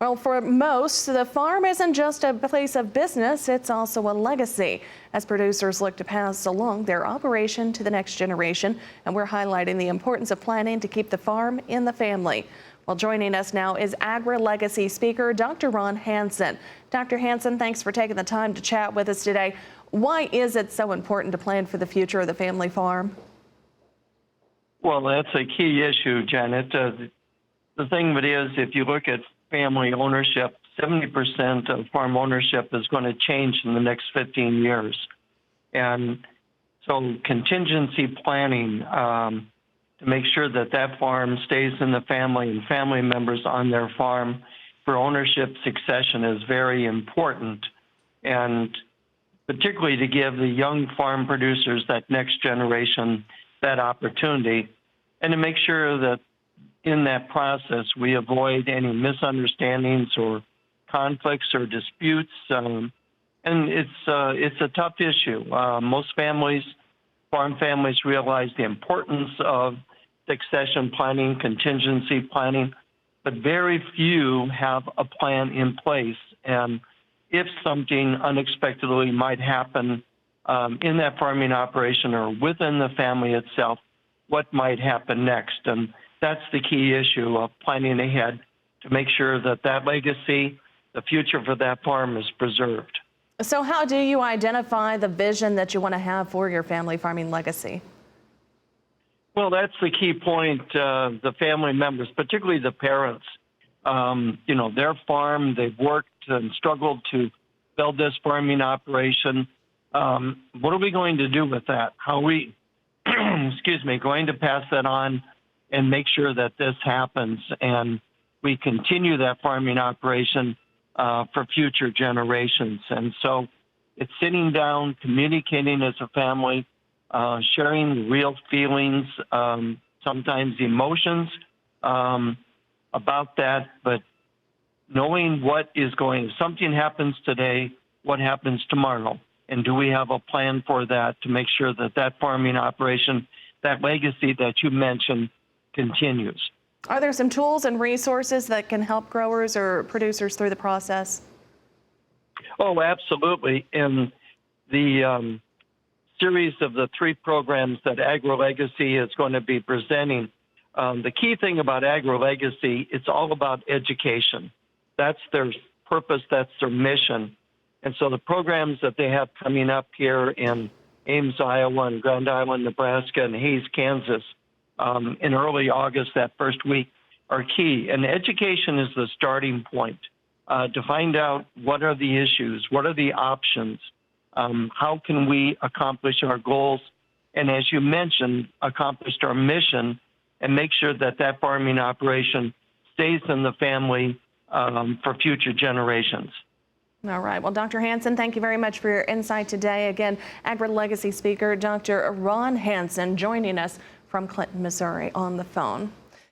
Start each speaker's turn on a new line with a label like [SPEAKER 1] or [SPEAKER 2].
[SPEAKER 1] Well, for most, the farm isn't just a place of business, it's also a legacy, as producers look to pass along their operation to the next generation. And we're highlighting the importance of planning to keep the farm in the family. Well, joining us now is AgriLegacy Speaker Dr. Ron Hanson. Dr. Hanson, thanks for taking the time to chat with us today. Why is it so important to plan for the future of the family farm?
[SPEAKER 2] Well, that's a key issue, Janet. The thing of it is, if you look at family ownership, 70% of farm ownership is going to change in the next 15 years. And so contingency planning to make sure that that farm stays in the family and family members on their farm for ownership succession is very important. And particularly to give the young farm producers, that next generation, that opportunity, and to make sure that in that process we avoid any misunderstandings or conflicts or disputes. And it's a tough issue. Most families, farm families, realize the importance of succession planning, contingency planning, but very few have a plan in place. And if something unexpectedly might happen in that farming operation or within the family itself, what might happen next? And that's the key issue of planning ahead to make sure that that legacy, the future for that farm, is preserved.
[SPEAKER 1] So how do you identify the vision that you want to have for your family farming legacy?
[SPEAKER 2] Well, that's the key point. The family members, particularly the parents, their farm, they've worked and struggled to build this farming operation. What are we going to do with that? How are we, going to pass that on and make sure that this happens and we continue that farming operation for future generations? And so it's sitting down, communicating as a family, sharing real feelings, sometimes emotions about that, but knowing what is going, if something happens today, what happens tomorrow? And do we have a plan for that to make sure that that farming operation, that legacy that you mentioned, continues?
[SPEAKER 1] Are there some tools and resources that can help growers or producers through the process?
[SPEAKER 2] Oh, absolutely. In the series of the 3 programs that AgriLegacy is going to be presenting, the key thing about AgriLegacy, it's all about education. That's their purpose, that's their mission. And so the programs that they have coming up here in Ames, Iowa, and Grand Island, Nebraska, and Hays, Kansas, in early August, that first week, are key. And education is the starting point to find out what are the issues, what are the options, how can we accomplish our goals, and as you mentioned, accomplish our mission and make sure that that farming operation stays in the family for future generations.
[SPEAKER 1] All right. Well, Dr. Hanson, thank you very much for your insight today. Again, AgriLegacy Speaker Dr. Ron Hanson joining us from Clinton, Missouri on the phone.